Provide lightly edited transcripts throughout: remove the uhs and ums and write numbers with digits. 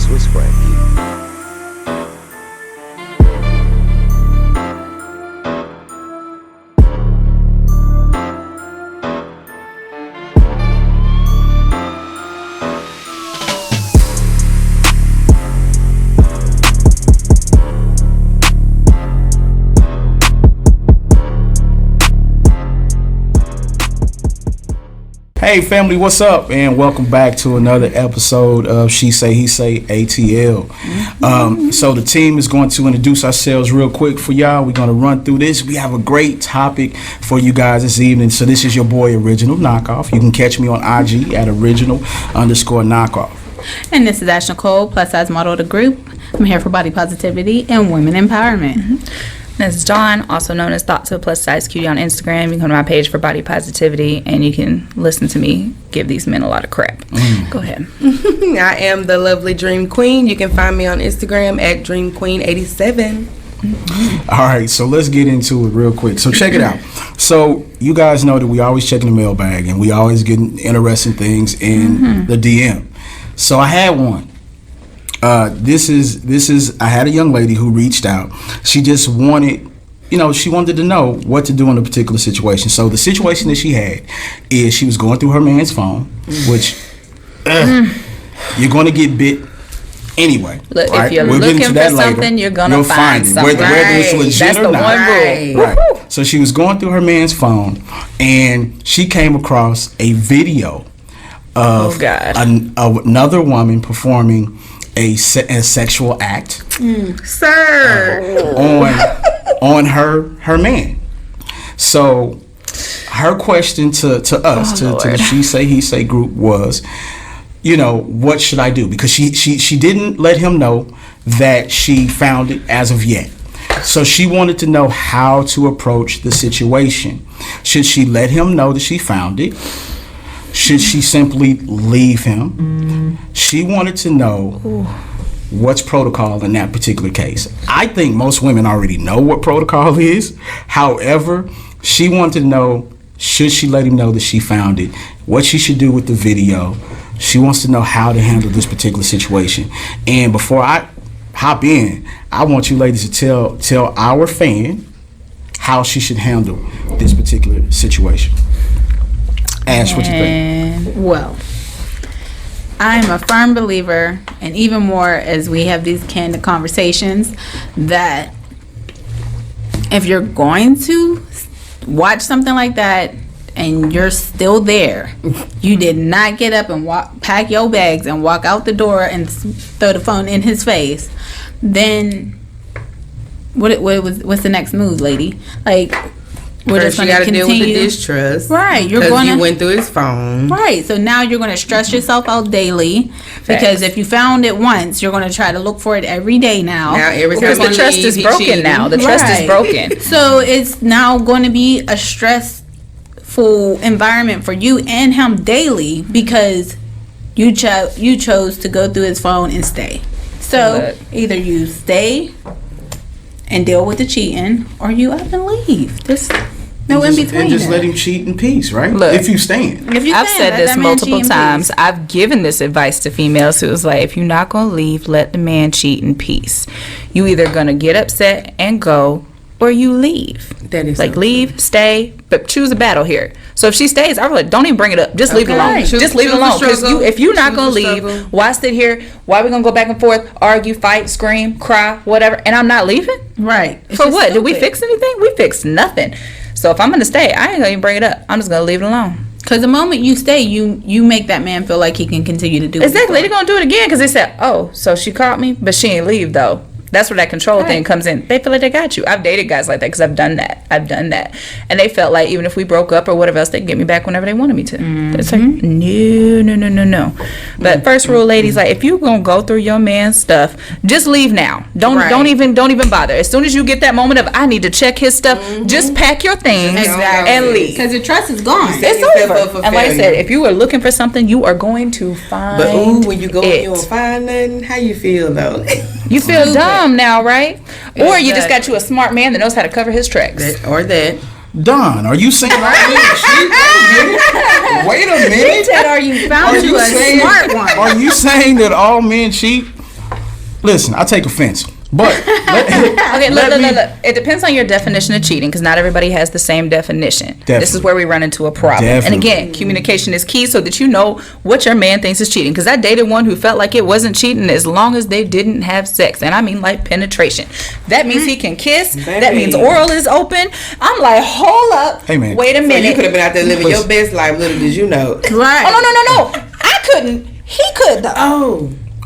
Swiss Frankie. Hey family, what's up? And welcome back to another episode of She Say, He Say ATL. So the team is going to introduce ourselves real quick for y'all. We're going to run through this. We have a great topic for you guys this evening. So this is your boy Original Knockoff. You can catch me on IG at original_knockoff. And this is Ash Nicole, plus size model of the group. I'm here for body positivity and women empowerment. This is Dawn, also known as Thoughts of Plus Size Cutie on Instagram. You can come to my page for body positivity, and you can listen to me give these men a lot of crap. Go ahead. I am the lovely Dream Queen. You can find me on Instagram at DreamQueen87. All right, so let's get into it real quick. So check it out. So you guys know that we always checking the mailbag, and we always getting interesting things in the DM. So I had one. This is I had a young lady who reached out. She just wanted, she wanted to know what to do in a particular situation. So the situation that she had is she was going through her man's phone, which you're going to get bit anyway. Look, right? if you're looking for something, you're going to find something. Whether it's legit That's or the not. one rule. Right. So she was going through her man's phone, and she came across a video of another woman performing a sexual act on her man. So her question to us, to the She Say He Say group was, what should I do? Because she didn't let him know that she found it as of yet. So she wanted to know how to approach the situation. Should she let him know that she found it? Should she simply leave him? She wanted to know what's protocol in that particular case. I think most women already know what protocol is. However, she wanted to know, should she let him know that she found it? What she should do with the video. She wants to know how to handle this particular situation. And before I hop in, I want you ladies to tell our fan how she should handle this particular situation. Ash, what you think? Well, I'm a firm believer, and even more as we have these candid conversations, that if you're going to watch something like that and you're still there, you did not get up and pack your bags and walk out the door and throw the phone in his face, then what's the next move, lady? Like, we're First, you got to deal with the distrust. Right. Because you went through his phone. Right. So now you're going to stress yourself out daily. Because if you found it once, you're going to try to look for it every day now. Because the trust is broken now. The trust is broken. So it's now going to be a stressful environment for you and him daily because you chose to go through his phone and stay. So either you stay and deal with the cheating, or you up and leave. There's no in between. And just let him cheat in peace, right? Look, if you stand. I've said this multiple times. I've given this advice to females who was like, if you're not going to leave, let the man cheat in peace. You either going to get upset and go, or you leave. That is like, leave, stay, but choose a battle here. So if she stays, I'm like, don't even bring it up. Just leave it alone. Just leave it alone. Because if you're not going to leave, why sit here? Why we going to go back and forth, argue, fight, scream, cry, whatever, and I'm not leaving? Right. For what? Did we fix anything? We fixed nothing. So if I'm going to stay, I ain't going to even bring it up. I'm just going to leave it alone. Because the moment you stay, you make that man feel like he can continue to do it. Exactly. They're going to do it again because they said, oh, so she caught me, but she ain't leave, though. That's where that control thing comes in. They feel like they got you. I've dated guys like that because I've done that. And they felt like even if we broke up or whatever else, they could get me back whenever they wanted me to. It's like, no. But first rule, ladies, like, if you're going to go through your man's stuff, just leave now. Don't even bother. As soon as you get that moment of, I need to check his stuff, just pack your things and leave. Because the trust is gone. It's over. And like I said, if you are looking for something, you are going to find But when you go and you don't find nothing, how you feel, though? You feel dumb now, right? Or you just got you a smart man that knows how to cover his tracks. Don, are you saying all men cheat? Wait a minute. Are you found you a smart one? Are you saying that all men cheat? listen, I take offense. But Okay, look. It depends on your definition of cheating, because not everybody has the same definition. This is where we run into a problem. Definitely. And again, communication is key, so that you know what your man thinks is cheating. Because I dated one who felt like it wasn't cheating as long as they didn't have sex, and I mean like penetration. That means he can kiss. That means oral is open. I'm like, hold up. Hey, man. Wait a So minute. you could have been out there living your best life. Little did you know. Right. Oh no. I couldn't. He could though.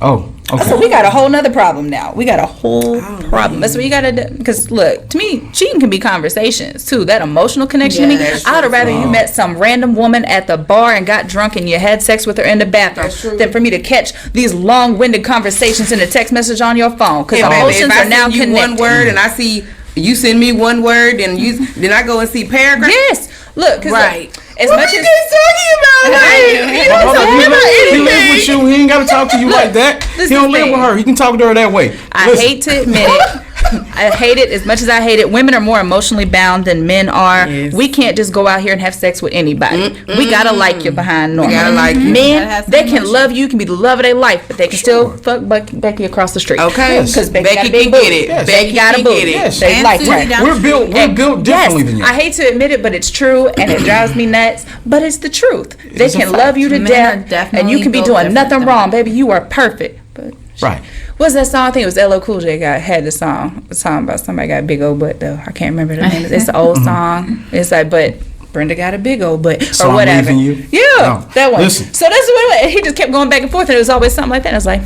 Oh, okay. So we got a whole nother problem now. We got a whole problem. That's what you got to do. Because look, to me, cheating can be conversations too. That emotional connection to me. I would rather you met some random woman at the bar and got drunk and you had sex with her in the bathroom than for me to catch these long-winded conversations in a text message on your phone. Because emotions are now connected. One word and I see you send me one word and then I go and see paragraphs. Yes. Look, cause Right. as much as talking about? He live with you. He ain't got to talk to you like that. He don't live with her. He can talk to her that way. I hate to admit it. I hate it as much as I hate it. Women are more emotionally bound than men are. Yes. We can't just go out here and have sex with anybody. We gotta like you behind normal. gotta like you. Men, they can love you, can be the love of their life, but they can still fuck Becky across the street. Okay. Because Becky Becky got a big can booty. get it. Yes. Becky got a can booty. get it. Yes. They And like Susie her. down We're built differently than you. I hate to admit it, but it's true, and it drives me nuts. But it's the truth. They It's a can fact. love you to Men are death, and definitely you can be built doing different nothing than wrong, baby. You are perfect. But Right. what's that song? I think it was LL Cool J had the song. A song about somebody got a big old butt though. I can't remember the name. It's an old song. It's like, but Brenda got a big old butt So or I'm whatever. leaving you? Yeah, No. that one. Listen. So that's what he just kept going back and forth, and it was always something like that. And I was like,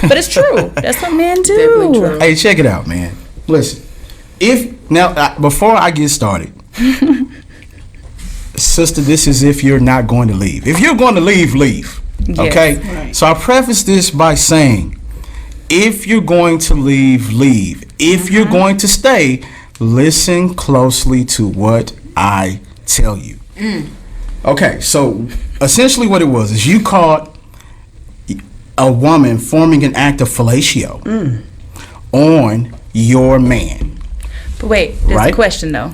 but it's true. That's what men do. Definitely true. Hey, check it out, man. Listen, before I get started, sister, this is if you're not going to leave. If you're going to leave, leave. Okay? Right. So I preface this by saying, if you're going to leave, leave. If you're going to stay, listen closely to what I tell you. Okay, so essentially what it was is you caught a woman forming an act of fellatio on your man. But wait, there's Right. a question though.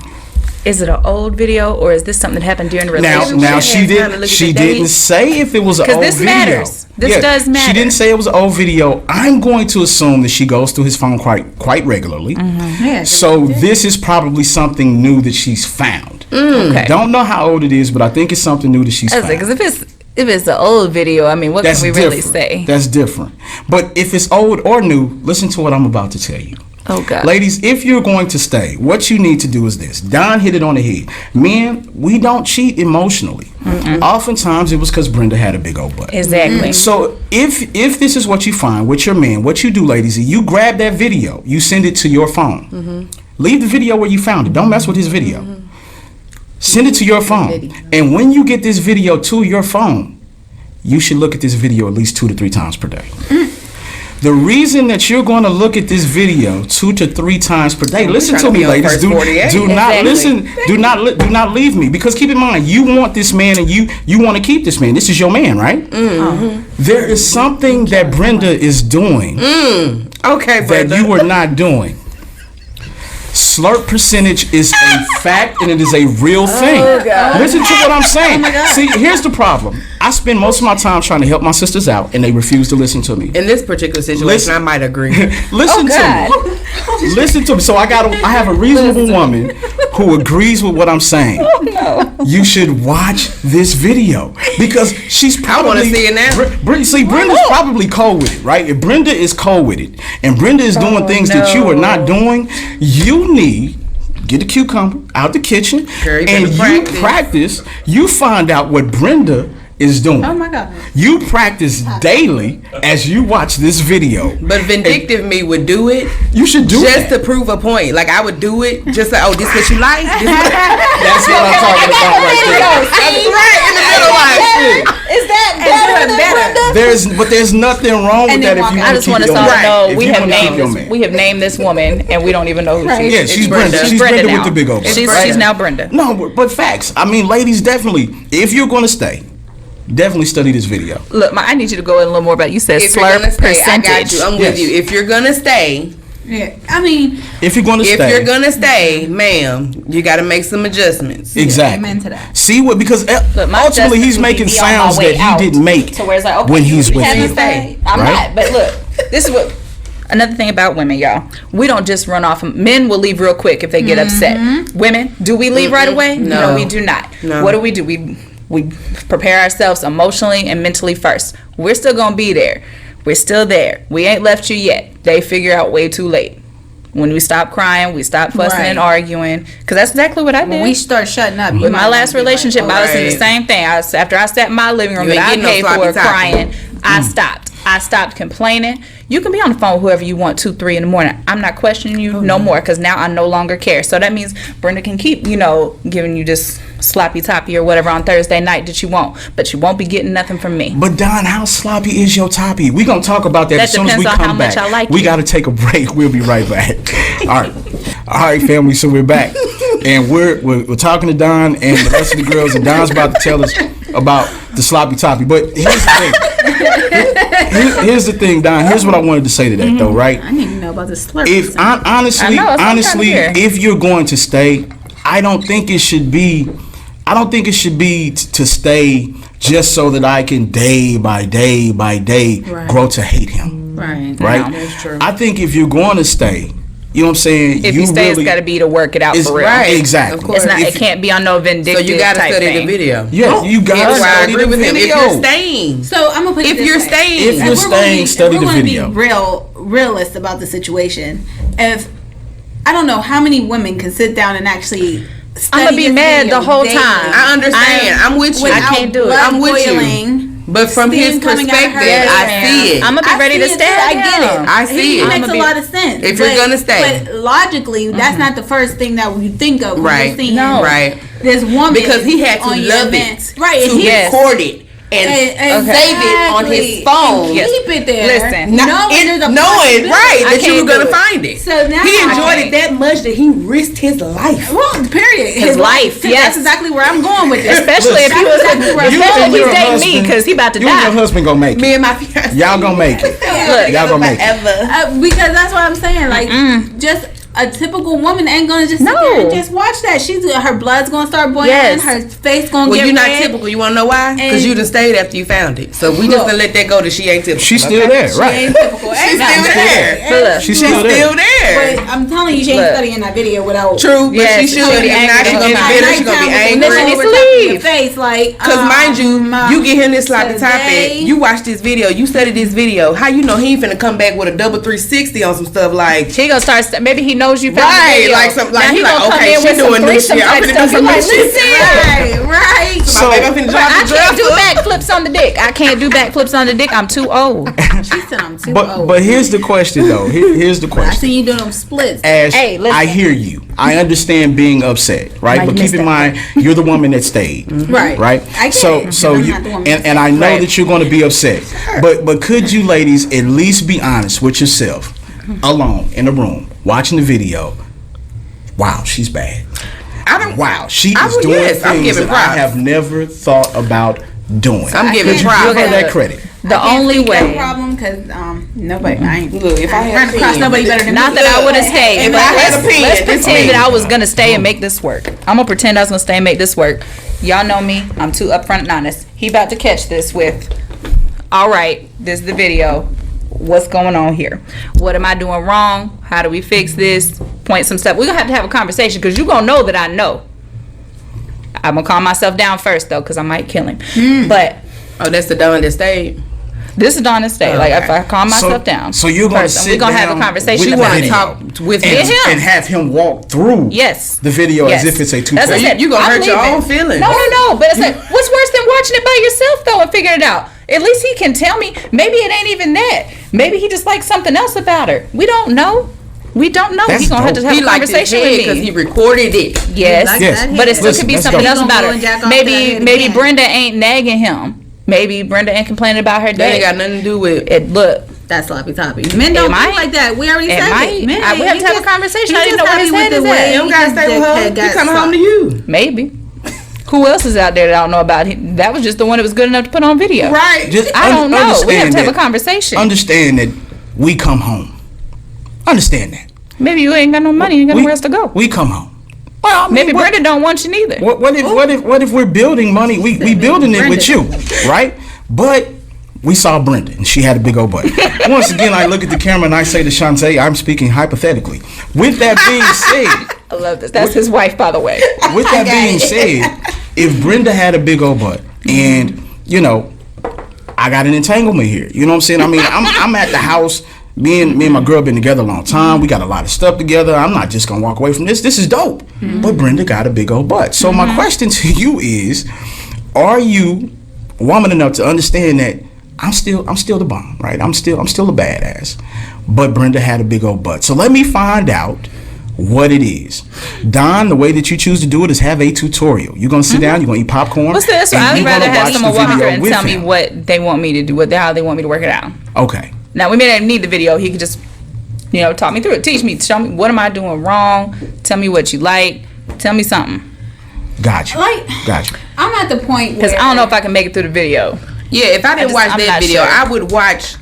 Is it an old video or is this something that happened during the relationship? Now she Time to didn't. look at She the didn't date. say if it was an 'Cause old this video. matters. This does She matter. didn't say it was an old video. I'm going to assume that she goes through his phone quite regularly. Yeah, So this is probably something new that she's found. Okay. Don't know how old it is, but I think it's something new that she's found. Because if it's an old video, I mean, what That's can we really different. say? That's different. But if it's old or new, listen to what I'm about to tell you. Oh God. Ladies, if you're going to stay, what you need to do is this. Don hit it on the head. Men, we don't cheat emotionally. Oftentimes it was because Brenda had a big old butt. Exactly. So if this is what you find with your man, what you do, ladies, is you grab that video, you send it to your phone. Leave the video where you found it. Don't mess with his video. Send it to your phone. And when you get this video to your phone, you should look at this video at least 2 to 3 times per day. The reason that you're going to look at this video 2 to 3 times per day, listen trying to to me, be on ladies. first Do 48. not Exactly. listen. Do not leave me, because keep in mind, you want this man and you want to keep this man. This is your man, right? There is something that Brenda is doing Okay, that Brenda. you are not doing. Slurp percentage is a fact and it is a real thing. Listen to what I'm saying. See, here's the problem. I spend most of my time trying to help my sisters out and they refuse to listen to me. In this particular situation, Listen. I might agree. Listen to me. Listen to me. So I have a reasonable woman who agrees with what I'm saying. You should watch this video because she's probably. wanna see it now. See, Brenda's probably cold with it, right? If Brenda is cold with it, and Brenda is doing things that you are not doing, you need get the cucumber out the kitchen Girl, you and better you practice. You find out what Brenda is doing. Oh my God. You practice daily as you watch this video. But vindictive me would do it You should do just that. to prove a point. Like I would do it just like, oh, this what you like? This what That's what I'm talking about right there. right in the middle like shit. Is that better? There's nothing wrong with And that then if you walk I want to just keep want us your all to man. know If we you have wanna keep named your this, man. we have named this woman and we don't even know who she is. Yeah, she's Brenda. Brenda. She's Brenda now. with the big old butt. She's now Brenda. No, but facts. I mean, ladies, definitely, if you're going to stay, definitely study this video. Look, I need you to go in a little more about. You said If you're slurp gonna stay, I got percentage. you. I'm Yes. with you. If you're gonna stay, Yeah. I mean, If you're going to if stay, you're gonna stay, ma'am, you got to make some adjustments. exactly. amen to that. See what? Because Look, my ultimately, he's justice making would be on my sounds way that out. he didn't make So where it's like, okay, when you he's with haven't you. stayed. I'm Right? not, but look, this is what Another thing about women, y'all, we don't just run off. Men will leave real quick if they get upset. Women, do we leave right away? No, we do not. No. What do? We prepare ourselves emotionally and mentally first. We're still gonna be there. We're still there. We ain't left you yet. They figure out way too late. When we stop crying, we stop fussing and arguing. Because that's exactly what I did. When we start shutting up. With my last relationship, I was in the same thing. After I sat in my living room that I paid for crying, I stopped. I stopped complaining. You can be on the phone with whoever you want 2, 3 in the morning. I'm not questioning you no more because now I no longer care. So that means Brenda can keep, giving you this sloppy toppy or whatever on Thursday night that you want. But you won't be getting nothing from me. But Don, how sloppy is your toppy? We're going to talk about that as soon as we come back. We got to take a break. We'll be right back. All right, family. So we're back. And we're talking to Don and the rest of the girls. And Don's about to tell us about the sloppy toppy. But here's the thing. Here's the thing, Don. Here's what I wanted to say to that, though, right? I need to know about the slurp. If honestly, if you're going to stay, I don't think it should be to stay just so that I can day by day grow to hate him. Right. That's true. I think if you're going to stay, you know what I'm saying? If you stay, it's got to be to work it out for real. Right, exactly. Of course. It's not. It can't be on no vindictive. So you got to type study thing. the video. Yeah, you got to study the video. If you're staying. So I'm gonna put it If you're staying. If you're staying, study the video. If we're gonna be realist about the situation. If I don't know how many women can sit down and actually study I'm gonna be this mad video the whole daily time. I understand. I'm with you. I can't do it. I'm with you. boiling, But from his steam coming out of perspective, her I hair. see it. I'm gonna be ready to see it stab too. I get him. it. I see It it. makes a lot of sense. If you're gonna stay. But logically, that's not the first thing that you think of when Right. you're seeing No. Right. this woman. Because he had to on your love event. it. Right. To And he record it. And save it on his phone. And keep it there. Listen. knowing there's a Knowing, right, I that you can't were going do to it. find it. So now He enjoyed I it that much that he risked his life. Well, period. His life, yes. That's exactly where I'm going with this. Especially if he was and your dating me husband- because he about to You and die. your husband gonna make it. Me and my fiance. Y'all gonna make it. Look, Y'all gonna make it. Forever. Because that's what I'm saying. Like, just a typical woman ain't gonna just sit there and just watch that. Her blood's gonna start boiling. Yes. Her face gonna Well, get you're not red. typical. You want to know why? Because And- you done stayed after you found it. So we just gonna let that go that she ain't typical. She's still there, She right? ain't typical. She's Ain't still nothing. there. But look, She's She's still there. still there. But I'm telling you, she ain't Look. studying that video without. True, but Yes, she she should. should be If not, she's angry. gonna be bitter. She's gonna be angry. She needs to leave. Face, like, Because mind you get him this sloppy today- topic. You watch this video. You study this video. How you know he ain't finna come back with a double 360 on some stuff like He gonna start. Maybe he knows you found the right, video. like some Now like he he gonna like come okay, in she with some doing new threesome shit. I'm type finna do stuff. some You new like, shit. Right, right. So my baby, I'm finna But drop I the can't do dresser. backflips on the dick. I can't do backflips on the dick. I'm too old. She said I'm too old. But here's the question though. Here's the I question. see you doing them splits. Ash, Hey, listen. I hear you. I understand being upset, right? Might But miss keep in that. mind, you're the woman that stayed, Right. right? I get so it. so I'm you not the woman that and I know Right. that you're going to be upset, but could you ladies at least be honest with yourself, alone in a room watching the video? Wow, she's bad. Wow, she is doing yes, I'm things giving that I props. have never thought about doing. I'm giving Could you props. give her that Look. credit? The only way. problem because nobody. I ain't Look, if I had run a across pen, nobody better than Not me. that I would have stayed. If but I had let's- a pen, let's this pretend me. that I was gonna stay and make this work. I'm gonna pretend I was gonna stay and make this work. Y'all know me. I'm too upfront and honest. He about to catch this with, all right, this is the video. What's going on here? What am I doing wrong? How do we fix this? Point some stuff. We're gonna have a conversation because you're gonna know that I know. I'm gonna calm myself down first though, because I might kill him. But Oh, that's the Dawn that stayed. this is Donna's day. Like if I calm myself down. So you're going to first, and sit we're gonna have a down conversation with You the about want to it. video talk with and, him. him. and have him walk through Yes. the video Yes. as if it's a That's what I two-part. said. You gonna I'm hurt your leaving. own feelings. No. But it's like, what's worse than watching it by yourself though and figuring it out? At least he can tell me. Maybe it ain't even that. Maybe he just likes something else about her. We don't know. We don't know. That's He's gonna have to dope. have He a liked his conversation head with because me. he recorded it. Yes, Like Yes. that but it head. still could be Let's something go. else He about gonna her. go and jack off Maybe that maybe again. Brenda ain't nagging him. Maybe Brenda ain't complaining about her That day. ain't got nothing to do with It look. That's sloppy toppy. Men don't might. think like that. We already It said might. it. Men, We have to he have a just- conversation. he I didn't know just where his happy head with is the at. way You don't gotta stay with her. He coming home to you. Maybe. Who else is out there that I don't know about? That was just the one that was good enough to put on video. Right. Just I don't know. We have understand to have a that- conversation. Understand that we come home. Understand that. Maybe you ain't got no money. You ain't got nowhere else to go. We come home. Well, I mean, Maybe what- Brenda don't want you neither. What if we're building money? We building it with you, right? But we saw Brenda, and she had a big old butt. Once again, I look at the camera and I say to Shantae, I'm speaking hypothetically. With that being said, I love this. That's his wife, by the way. with that being said, if Brenda had a big old butt, and I got an entanglement here. You know what I'm saying? I mean, I'm at the house. Me and my girl been together a long time. We got a lot of stuff together. I'm not just gonna walk away from this. This is dope. But Brenda got a big old butt. So my question to you is, are you woman enough to understand that I'm still the bomb, right? I'm still a badass. But Brenda had a big old butt. So let me find out what it is. Don, the way that you choose to do it is have a tutorial. You're gonna sit down, you're gonna eat popcorn. What's this? I'd rather have someone walk through and tell me what they want me to do, how they want me to work it out. Okay. Now, we may not need the video. He could just, talk me through it. Teach me. Show me, what am I doing wrong? Tell me what you like. Tell me something. Gotcha. Gotcha. I'm at the point because I don't know if I can make it through the video. Yeah, if I didn't watch that video, sure. I would watch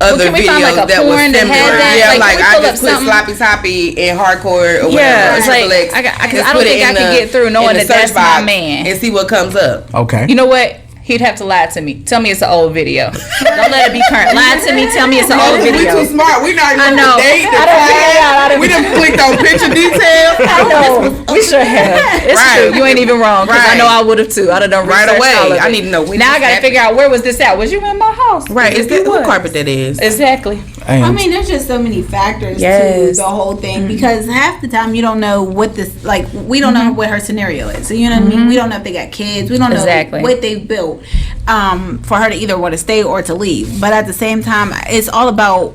other can we videos find, like, a that was porn that similar. had that? Yeah, Like, like I pull just up put sloppy toppy and hardcore or whatever. Yeah, it's like, X, because I don't think I could get through knowing that that's my man. And see what comes up. Okay. You know what? He'd have to lie to me. Tell me it's an old video. Don't let it be current. Lie to me. Tell me it's an old video. We too smart. We not I even know. date. I don't figure it out. We done clicked on picture details. I know. We sure have. It's Right. true. You ain't even wrong. Because I Right. know I would have too. I'd have done Right research away. all of it. I need to know when Now I this got to happened. figure out where was this at. Was you in my house? Right. Is If that you what was. carpet that is? Exactly. I mean, there's just so many factors Yes. to the whole thing because half the time you don't know what this we don't know what her scenario is. So you know what I mean? We don't know if they got kids. We don't know Exactly. what they've built for her to either want to stay or to leave. But at the same time, it's all about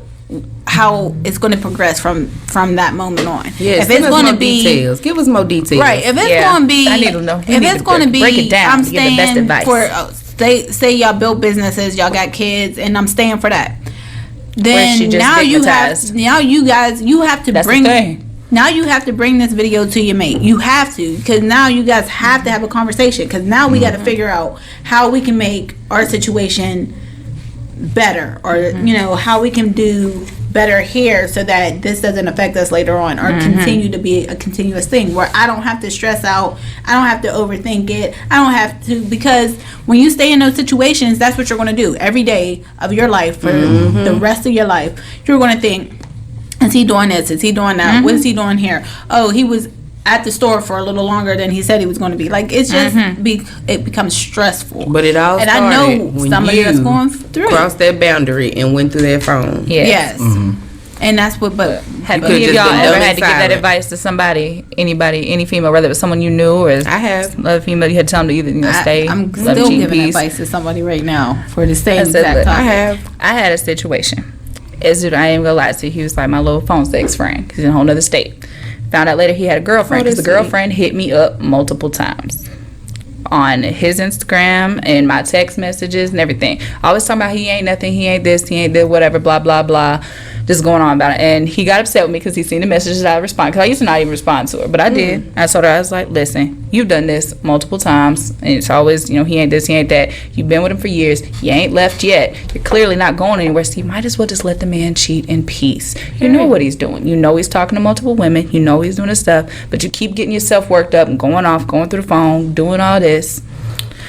how it's going to progress from that moment on. Yes. If it's going to be details, give us more details. right, if it's Yeah. going to be, I need to know. if it's going to be, break it down. I'm Give the best staying advice. for say y'all built businesses, y'all got kids, and I'm staying for that. she Then just now you stigmatized? have to That's the bring thing. now you have to bring this video to your mate. You have to, because now you guys have to have a conversation, because now we got to figure out how we can make our situation better, or how we can do better here so that this doesn't affect us later on or continue to be a continuous thing where I don't have to stress out, I don't have to overthink it, I don't have to, because when you stay in those situations, that's what you're going to do every day of your life for the rest of your life. You're going to think, is he doing this, is he doing that, what is he doing here, oh, he was at the store for a little longer than he said he was going to be. Like, it's just it becomes stressful. But it all and started I know when somebody you that's going through crossed that boundary and went through that phone. Yes. And that's what, but Have could've any of just y'all been ever dumb had and to give that silent. advice to somebody, anybody, any female, whether it was someone you knew or I have. another female, you had to tell them to either stay, I'm love, still cheat in giving peace. advice to somebody right now for the same I said, exact look, topic. I had a situation. As dude, I ain't gonna lie to you, he was like my little phone sex friend. He's in a whole nother state. Found out later he had a girlfriend because the girlfriend hit me up multiple times on his Instagram and my text messages and everything. Always talking about he ain't nothing, he ain't this, he ain't that, whatever, blah, blah, blah. Just going on about it. And he got upset with me because he seen the messages I respond. Because I used to not even respond to her. But I did. I told her, I was like, listen, you've done this multiple times. And it's always, he ain't this, he ain't that. You've been with him for years. You ain't left yet. You're clearly not going anywhere. So you might as well just let the man cheat in peace. You know what he's doing. You know he's talking to multiple women. You know he's doing his stuff. But you keep getting yourself worked up and going off, going through the phone, doing all this.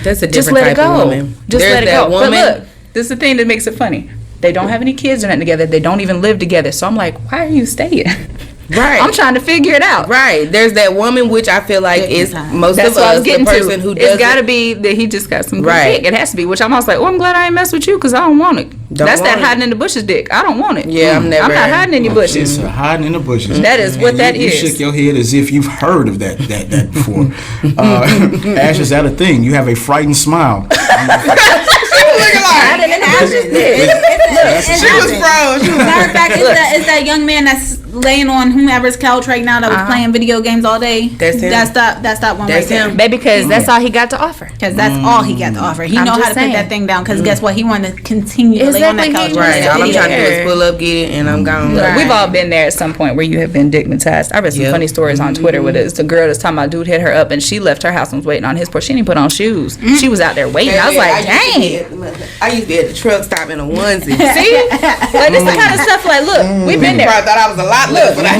That's a Just different let it type go. of woman. Just There's let it that go. woman. But look, this is the thing that makes it funny. They don't have any kids or nothing together. They don't even live together. So I'm like, why are you staying? Right. I'm trying to figure it out. Right. There's that woman, which I feel like is most That's of what I us, was getting the person to. who It's doesn't. got to be that he just got some good Right. dick. It has to be, which I'm always like, oh, I'm glad I ain't mess with you because I don't want it. That's that want it. hiding in the bushes dick. I don't want it. Yeah, I'm never. I'm not hiding in your bushes. It's hiding in the bushes. That is what And that you is. shake your head as if you've heard of that before. Ash, is that a thing? You have a frightened smile. Hiding in the bushes dick. She was froze. Matter of fact, it's that young man that's laying on whomever's couch right now that was playing video games all day. That's him. That's that one That's right there. him. Baby, because that's all he got to offer. Because that's all he got to offer. He I'm know how just to saying. put that thing down. Because guess what? He wanted to continue to lay on that Exactly, couch. he Right. Yeah. All I'm trying to do Yeah. is pull up, get it, and I'm gone. Look, we've all been there at some point where you have been dignitized. I read some Yep. funny stories on Twitter with it. It's the girl that's talking about dude hit her up and she left her house and was waiting on his porch. She didn't put on shoes. She was out there waiting. I was like, dang. I used to be at the truck stop in a onesie. See? Like, this the kind of stuff like, look, we've been there. I thought I was a lot less, but I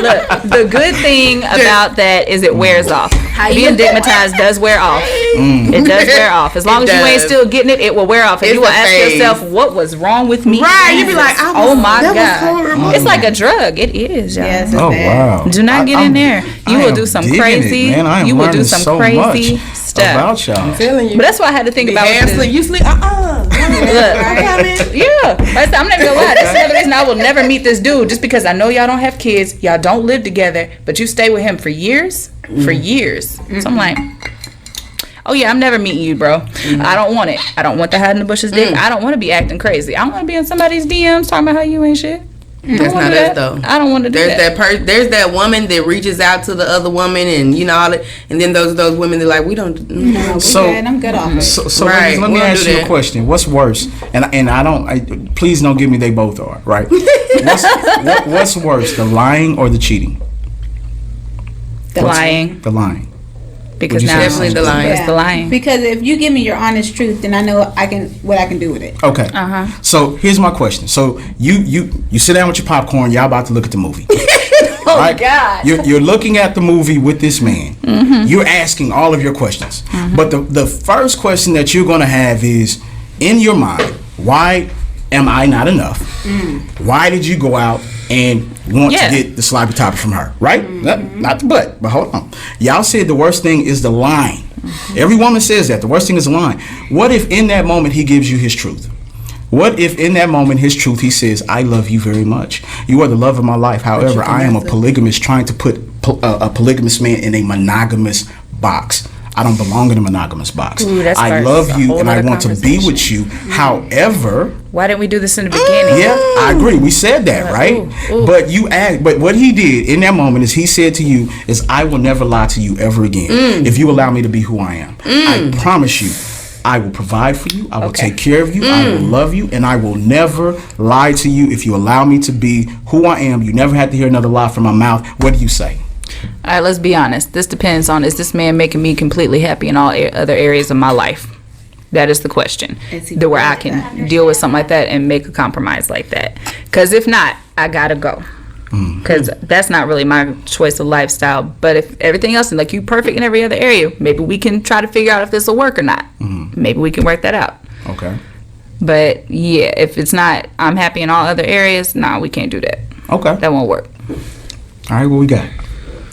Look, the good thing about that is it wears off. being digmatized does wear off. It does wear off. As long as you ain't still getting it, it will wear off. And you will ask yourself, what was wrong with me? Right. You be like, oh my God. It's like a drug. It is, y'all. Yes, Oh wow! Do not get in there. You will do some crazy. You will do some crazy stuff about y'all. I'm telling you. But that's why I had to think about sleep. You sleep. Look, yeah. Like I said, I'm not gonna lie. That's another reason I will never meet this dude. Just because I know y'all don't have kids, y'all don't live together, but you stay with him for years. For years. So I'm like, oh yeah, I'm never meeting you, bro. I don't want it. I don't want the hide in the bushes dick. I don't want to be acting crazy. I don't want to be in somebody's DMs talking about how you ain't shit. That's not us though. I don't want to do that. There's that woman that reaches out to the other woman, and you know all that, and then those women that like we don't. No, So I'm good off it. So Right, let me ask you a question. What's worse? And please don't give me they both are right. What's worse, the lying or the cheating? The lying. The lying. Because Would you now say Definitely the lying. It's the lying. Because if you give me your honest truth, then I know what I can do with it. Okay. So here's my question. So you sit down with your popcorn. Y'all about to look at the movie. Oh right? God. You're looking at the movie with this man. You're asking all of your questions. But the first question that you're going to have is, in your mind, why am I not enough? Why did you go out and want to get the sloppy topping from her? Right? Not the butt, but hold on. Y'all said the worst thing is the lying. Every woman says that. The worst thing is the lying. What if in that moment he gives you his truth? What if in that moment his truth, he says, I love you very much. You are the love of my life. However, I am a polygamist trying to put a polygamous man in a monogamous box. I don't belong in a monogamous box. I love you and I want to be with you. However, why didn't we do this in the beginning? Yeah, I agree. We said that, right? But what he did in that moment is he said to you is, I will never lie to you ever again if you allow me to be who I am. I promise you, I will provide for you. I will take care of you. I will love you, and I will never lie to you if you allow me to be who I am. You never have to hear another lie from my mouth. What do you say? All right, let's be honest. This depends on, is this man making me completely happy in all other areas of my life? That is the question. Where I can deal with something like that and make a compromise like that. Because if not, I gotta go. Because that's not really my choice of lifestyle. But if everything else is like you perfect in every other area, maybe we can try to figure out if this will work or not. Maybe we can work that out. Okay. But yeah, if it's not, I'm happy in all other areas, nah, we can't do that. Okay. That won't work. All right, what we got?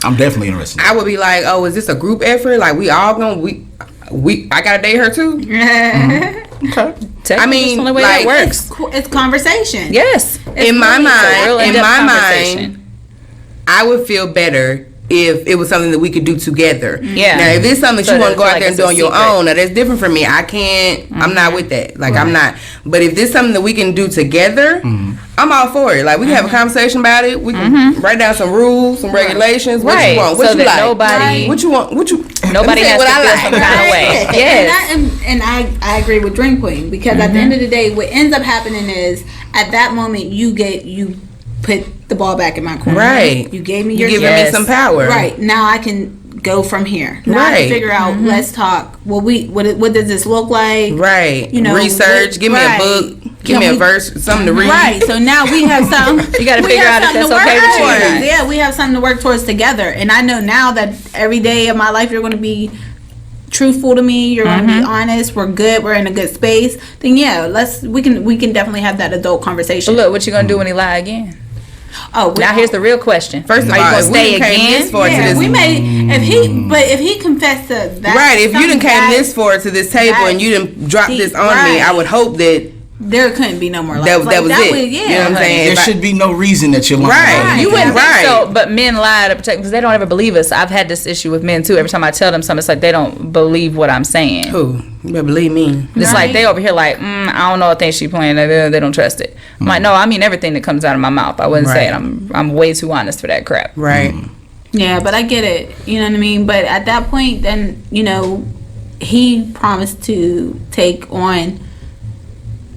I'm definitely interested. I would be like, oh, is this a group effort? Like we all gonna I gotta date her too. Okay. I mean, that's the only way like, it works. It's conversation. Yes. In my in-depth mind, I would feel better if it was something that we could do together. Yeah. Now, if it's something that So you want to go like out there and it's do a on your secret. own, now that's different from me. I can't. I'm not with that. Like I'm not. But if this is something that we can do together, I'm all for it. Like we can have a conversation about it. We can write down some rules, some regulations. What you want? What So you that like? nobody- What you want? What you? Nobody has to feel some kind of way. Yes. And I agree with Dream Queen, because at the end of the day, what ends up happening is at that moment you put the ball back in my corner. Right. You gave me You're your giving me some power. Right. Now I can go from here. Now I Right. can figure out, let's talk. What does this look like? Right. You know, research. Give me a book. Give me a verse. Something to read. Right. So now we have something. You got to figure out if that's okay with you or not. Yeah, we have something to work towards together. And I know now that every day of my life you're going to be truthful to me, you're going to be honest, we're good, we're in a good space, then yeah, we can definitely have that adult conversation. But look, what you gonna do when he lie again? Oh, Now here's the real question. First of Are you all, gonna if we stay done came again? this far to yeah, this, we may if he confessed to that, right? If you done came that, this far to this table and you done dropped deep, this on me, right. I would hope that there couldn't be no more lies. that was it. Would, You know what I'm saying? There If I- should be no reason that you're lying. Right. You wouldn't Right. think so, but men lie to protect because they don't ever believe us. I've had this issue with men too. Every time I tell them something, it's like they don't believe what I'm saying. Who? You better believe me. It's like they over here like, I don't know what thing she playing. They don't trust it. I'm like, no, I mean everything that comes out of my mouth. I wouldn't say it. I'm way too honest for that crap. Right. Yeah, but I get it. You know what I mean? But at that point, then, he promised to take on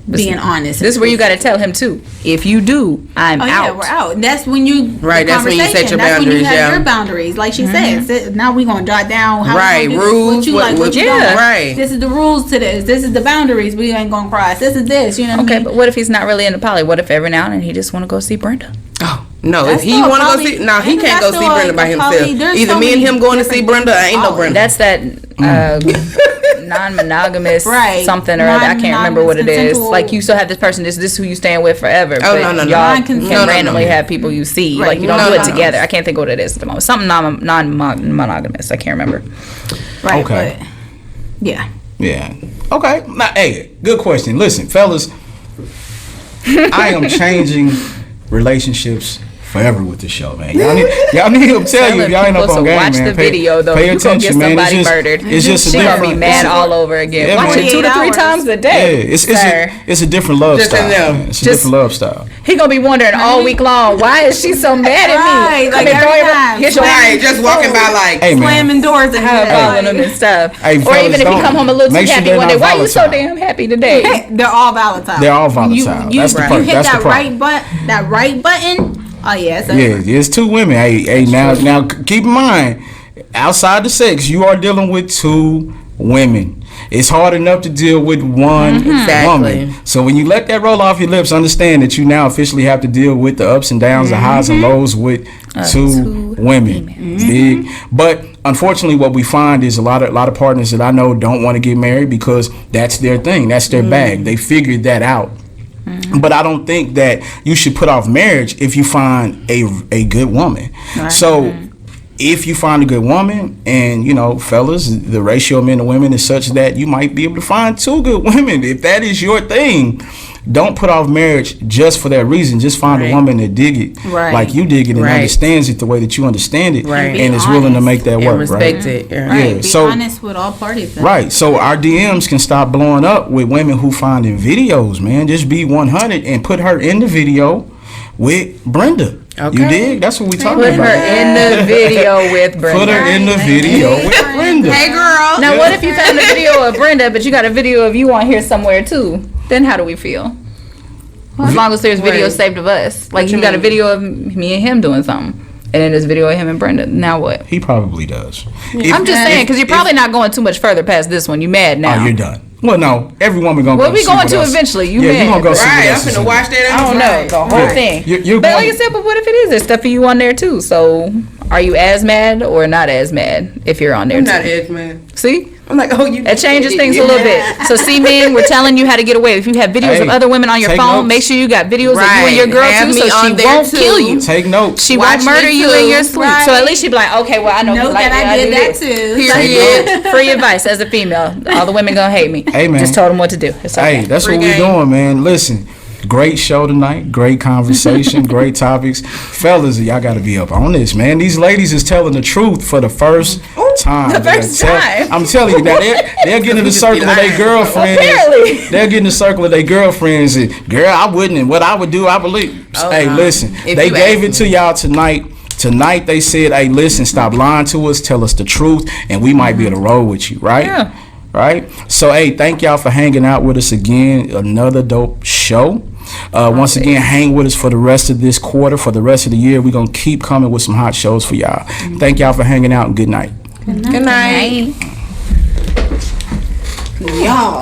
being honest. This is where you got to tell him too. If you do, I'm out. Yeah, we're out. And that's when you Right, that's when you set your That's when you boundaries, have yeah. your boundaries, like she said. Now we're gonna jot down how Right, we gonna do rules, what you what- like, what- what you yeah. don't. Right. This is the rules to this. This is the boundaries. We ain't gonna cross. This is this. You know what I Okay, mean? but what if he's not really into poly? What if every now and then he just want to go see Brenda? Oh. No, That's if he still want to go poly- see, no, he ain't can't that go see still Brenda by a himself. poly- there's Either so me and many him going to see different Brenda, ain't no poly. Brenda. That's that non-monogamous Right. something, or I can't remember what it is. Non-consensual. Like you still have this person. This is who you staying with forever. Oh, but no, no, no. y'all Non-consensual. can No, no, randomly no. have people you see. Right. Like you don't No, do it no, no. together. I can't think of what it is at the moment. Something non-monogamous. I can't remember. Right. Okay. But, yeah. Yeah. Okay. Now, hey, good question. Listen, fellas, I am changing relationships forever with the show, man. Y'all need to tell you if y'all ain't up on game, watch man. the video though. Pay You gonna get attention, man. somebody It's just, murdered. It's just a She gonna different. be mad all over again. Yeah, Watch man. it 2 to 3 48 times a Yeah, day. it's a different love Just style. enough. Man. It's a Just- different love style. He gonna be wondering all week long, why is she so mad at me? Right, like Come here, every throw time. here's your Right, just walking by like. Hey, man. Slamming doors and calling them and stuff. Hey, or fellas, even if you don't- come home a little too make sure happy they're one day, not why you so volatile. damn happy today? They're all volatile. They're all volatile. You, That's the you part- hit that's the that problem. that right button. Oh yeah, it's over. Yeah, it's two women. Hey, now keep in mind, outside the sex, you are dealing with two women. It's hard enough to deal with one Exactly. woman. So when you let that roll off your lips, understand that you now officially have to deal with the ups and downs, the highs and lows with two women. Dig? But unfortunately, what we find is a lot of partners that I know don't want to get married because that's their thing, that's their bag. They figured that out. But I don't think that you should put off marriage if you find a good woman. Right. So if you find a good woman, and fellas, the ratio of men to women is such that you might be able to find two good women. If that is your thing, don't put off marriage just for that reason. Just find a woman that dig it Right. like you dig it and Right. understands it the way that you understand it, Right. and Be is willing to honest. make that And work. respect Right. it. Yeah. Right. Yeah, Be so- honest with all parties. Then. Right, so our DMs can stop blowing up with women who finding videos, man. Just be 100 and put her in the video with Brenda. Okay. You dig? That's what we talking Put about. her in the video with Brenda. Put her in the video with Brenda. Hey, girl. Now, what if you found a video of Brenda, but you got a video of you on here somewhere too? Then how do we feel? As long as there's videos Right. saved of us. Like What you you got a mean? video of me and him doing something. And then there's a video of him and Brenda. Now what? He probably does. I'm just saying, because you're probably not going too much further past this one. You mad now. Oh, you're done. Well, no, every woman gonna. Well, go we see going what to else- eventually. You yeah, mad. you gonna go see Right, what I'm else is finna in watch there. that. I don't know Right. the whole Yeah. thing. You're But going- like I said, but what if it is? There's stuff for you on there too. So are you as mad or not as mad if you're on there I'm too? not edge, man. See? I'm like, oh, you. It changes things a little bit. So see, men, we're telling you how to get away. If you have videos of Hey, other women on your take phone, notes. make sure you got videos of you Right. and your girl Have too, me so she on there, won't too. kill you. Take notes. She Watch won't murder me you too. in your sleep. So at Right. least she be like, okay, well, I know you Know like that me, I did do that this. too. Period. Free advice as a female. All the women gonna hate me. Hey, man. Just told them what to do. It's okay. Hey, that's Free what we're game. doing, man. Listen, great show tonight. Great conversation. Great topics. Fellas, y'all got to be up on this, man. These ladies is telling the truth for the first time. The first time. I'm telling you, now they're getting in the circle of their girlfriends. Apparently. They're getting in the circle of their girlfriends. And, girl, I wouldn't. And what I would do, I believe. Oh, hey, no. listen. If They you gave ask it to y'all tonight. Tonight they said, hey, listen, stop lying to us. Tell us the truth. And we might be able to roll with you, right? Yeah. Right? So, hey, thank y'all for hanging out with us again. Another dope show. Once again, hang with us for the rest of this quarter. For the rest of the year, we're going to keep coming with some hot shows for y'all. Thank y'all for hanging out, and good night. Good night. Y'all.